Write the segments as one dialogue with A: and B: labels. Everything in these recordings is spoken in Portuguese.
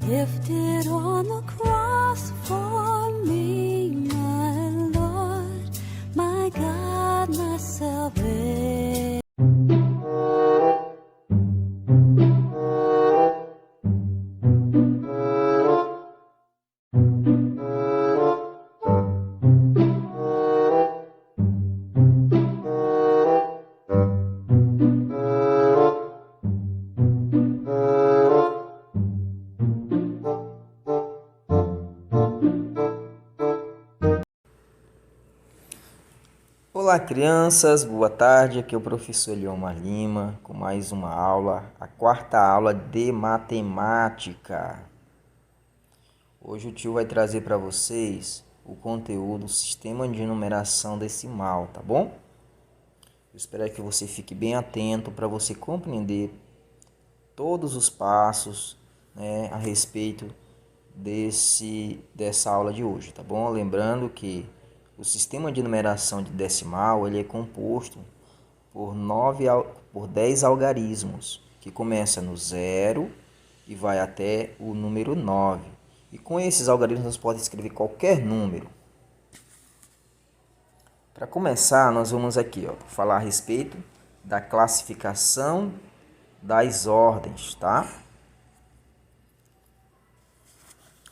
A: Gifted on the cross for me, my Lord, my God, my salvation.
B: Olá crianças, boa tarde, aqui é o professor Eliomar Lima com mais uma aula, a quarta aula de matemática. Hoje o tio vai trazer para vocês o conteúdo Sistema de Numeração Decimal, tá bom? Eu espero que você fique bem atento para você compreender todos os passos, né, a respeito dessa aula de hoje, tá bom? Lembrando que o sistema de numeração de decimal ele é composto por 10 algarismos, que começa no 0 e vai até o número 9. E com esses algarismos nós podemos escrever qualquer número. Para começar, nós vamos aqui falar a respeito da classificação das ordens, tá?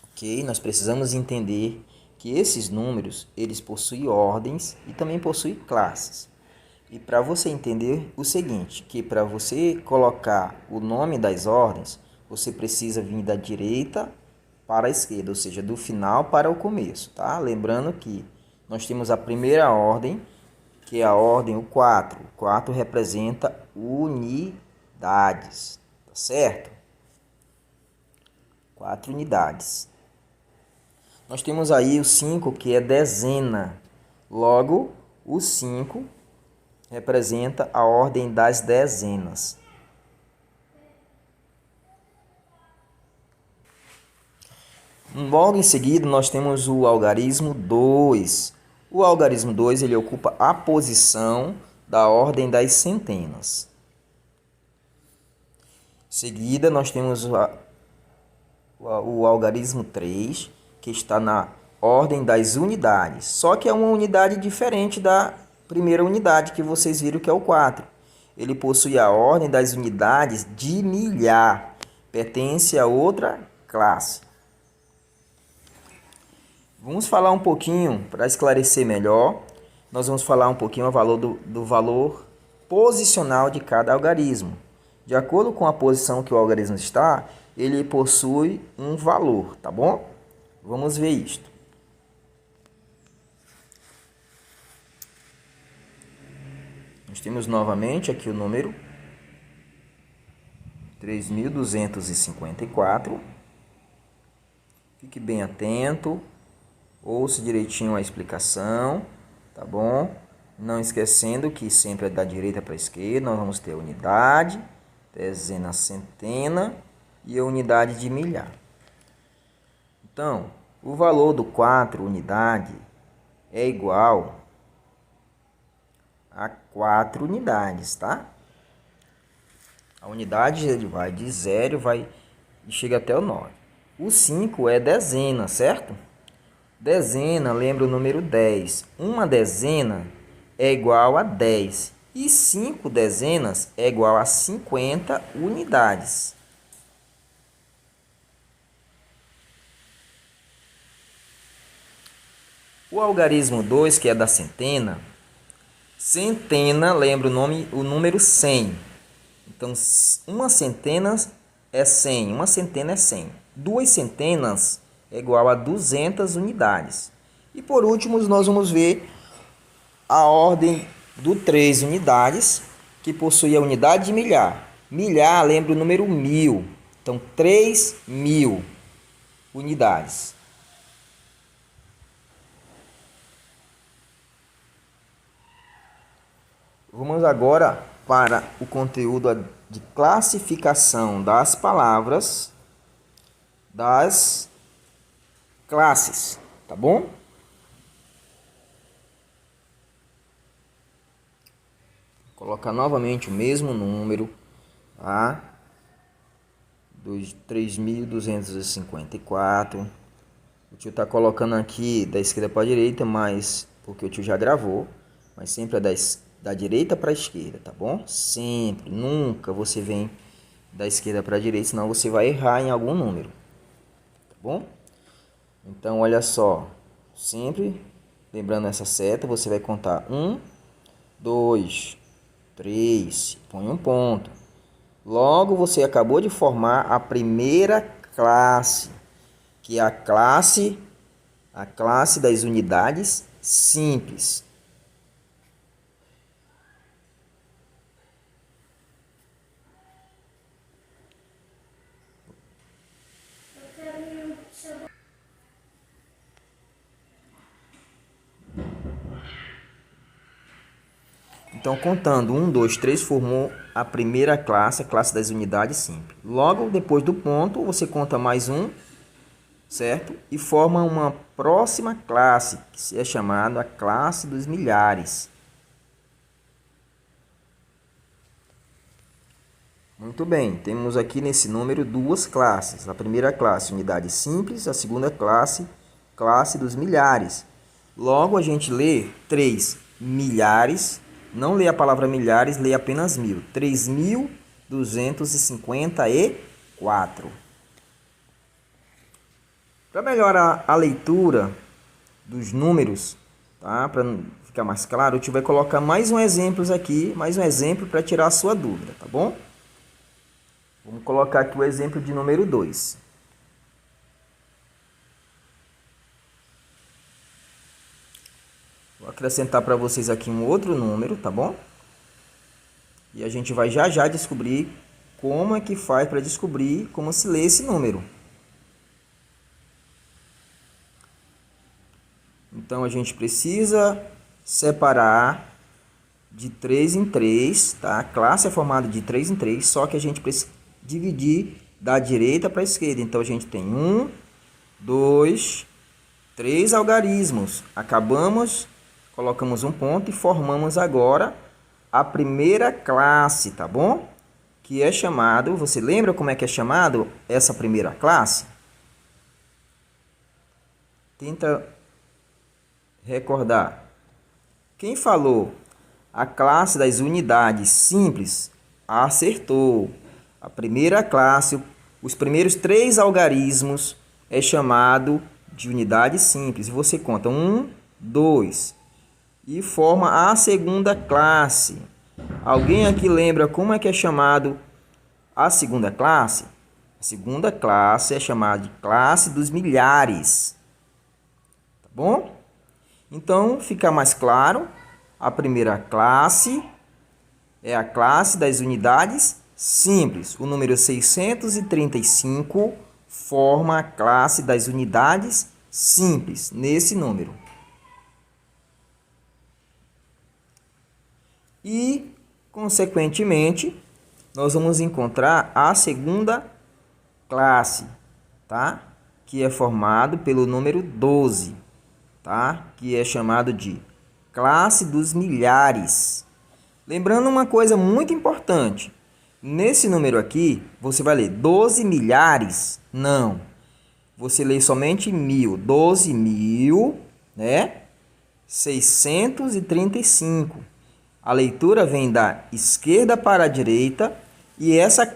B: Ok? Nós precisamos entender que esses números, eles possuem ordens e também possuem classes. E para você entender o seguinte, que para você colocar o nome das ordens, você precisa vir da direita para a esquerda, ou seja, do final para o começo, tá? Lembrando que nós temos a primeira ordem, que é a ordem o 4. O 4 representa unidades, tá certo? 4 unidades. Nós temos aí o 5, que é dezena. Logo, o 5 representa a ordem das dezenas. Logo em seguida, nós temos o algarismo 2. O algarismo 2 ele ocupa a posição da ordem das centenas. Em seguida, nós temos o algarismo 3, que está na ordem das unidades. Só que é uma unidade diferente da primeira unidade que vocês viram, que é o 4. Ele possui a ordem das unidades de milhar. Pertence a outra classe. Vamos falar um pouquinho, para esclarecer melhor, nós vamos falar um pouquinho do valor posicional de cada algarismo. De acordo com a posição que o algarismo está, ele possui um valor, tá bom? Vamos ver isto. Nós temos novamente aqui o número 3.254. Fique bem atento, ouça direitinho a explicação, tá bom? Não esquecendo que sempre é da direita para a esquerda, nós vamos ter a unidade, dezena, centena e a unidade de milhar. Então, o valor do 4 unidade é igual a 4 unidades, tá? A unidade ele vai de 0 e chega até o 9. O 5 é dezena, certo? Dezena lembra o número 10. Uma dezena é igual a 10. E 5 dezenas é igual a 50 unidades. O algarismo 2, que é da centena, centena lembra o número 100. Então, uma centena é 100, uma centena é 100. Duas centenas é igual a 200 unidades. E por último, nós vamos ver a ordem do 3 unidades, que possui a unidade de milhar. Milhar lembra o número 1000. Então, 3.000 unidades. Vamos agora para o conteúdo de classificação das palavras das classes, tá bom? Vou colocar novamente o mesmo número, tá? 3.254. O tio tá colocando aqui da esquerda para a direita, mas porque o tio já gravou, mas sempre é da direita para a esquerda, tá bom? Sempre, nunca você vem da esquerda para a direita, senão você vai errar em algum número, tá bom? Então, olha só, sempre lembrando essa seta, você vai contar 1, 2, 3, põe um ponto. Logo, você acabou de formar a primeira classe, que é a classe das unidades simples. Então, contando 1, 2, 3, formou a primeira classe, a classe das unidades simples. Logo, depois do ponto, você conta mais um, certo? E forma uma próxima classe, que é chamada a classe dos milhares. Muito bem, temos aqui nesse número duas classes. A primeira classe, unidade simples, a segunda classe, classe dos milhares. Logo, a gente lê 3 milhares, não lê a palavra milhares, lê apenas 1000. 3.254. Para melhorar a leitura dos números, tá? Para ficar mais claro, a gente vai colocar mais um exemplo aqui, mais um exemplo para tirar a sua dúvida, tá bom? Vamos colocar aqui o exemplo de número 2. Vou acrescentar para vocês aqui um outro número, tá bom? E a gente vai já descobrir como é que faz para descobrir como se lê esse número. Então, a gente precisa separar de 3 em 3, tá? A classe é formada de 3 em 3, só que a gente precisa dividir da direita para a esquerda. Então, a gente tem 1, 2, 3 algarismos. Acabamos, colocamos um ponto e formamos agora a primeira classe, tá bom? Que é chamado, você lembra como é que é chamado essa primeira classe? Tenta recordar. Quem falou a classe das unidades simples acertou. A primeira classe, os primeiros 3 algarismos é chamado de unidade simples. Você conta 1, 2 e forma a segunda classe. Alguém aqui lembra como é que é chamado a segunda classe? A segunda classe é chamada de classe dos milhares. Tá bom? Então, fica mais claro, a primeira classe é a classe das unidades simples. O número 635 forma a classe das unidades simples, nesse número. E, consequentemente, nós vamos encontrar a segunda classe, tá? Que é formado pelo número 12. Tá? Que é chamado de classe dos milhares. Lembrando uma coisa muito importante. Nesse número aqui, você vai ler 12 milhares? Não. Você lê somente 1000. 12.000, né? 635. A leitura vem da esquerda para a direita. E essa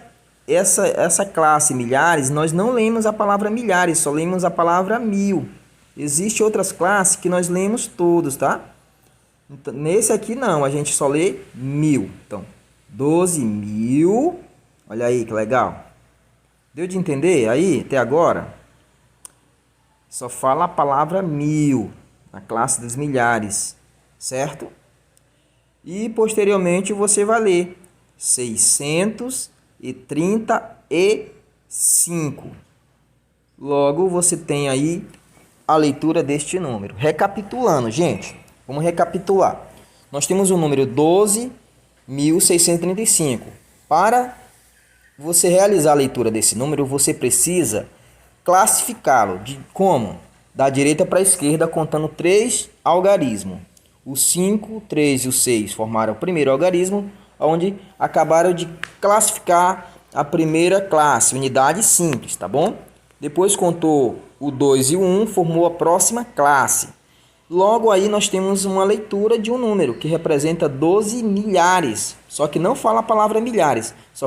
B: classe milhares, nós não lemos a palavra milhares, só lemos a palavra 1000. Existem outras classes que nós lemos todos, tá? Então, nesse aqui não, a gente só lê 1000. Então, 12.000. Olha aí que legal. Deu de entender aí até agora? Só fala a palavra 1000, a classe dos milhares, certo? E posteriormente você vai ler 635. Logo você tem aí a leitura deste número. Recapitulando, gente, vamos recapitular. Nós temos o número 12.635. Para você realizar a leitura desse número, você precisa classificá-lo de como? Da direita para a esquerda, contando 3 algarismos. O 5, o 3 e o 6 formaram o primeiro algarismo, onde acabaram de classificar a primeira classe, unidade simples, tá bom? Depois contou o 2 e o 1, formou a próxima classe. Logo aí nós temos uma leitura de um número que representa 12 milhares, só que não fala a palavra milhares, só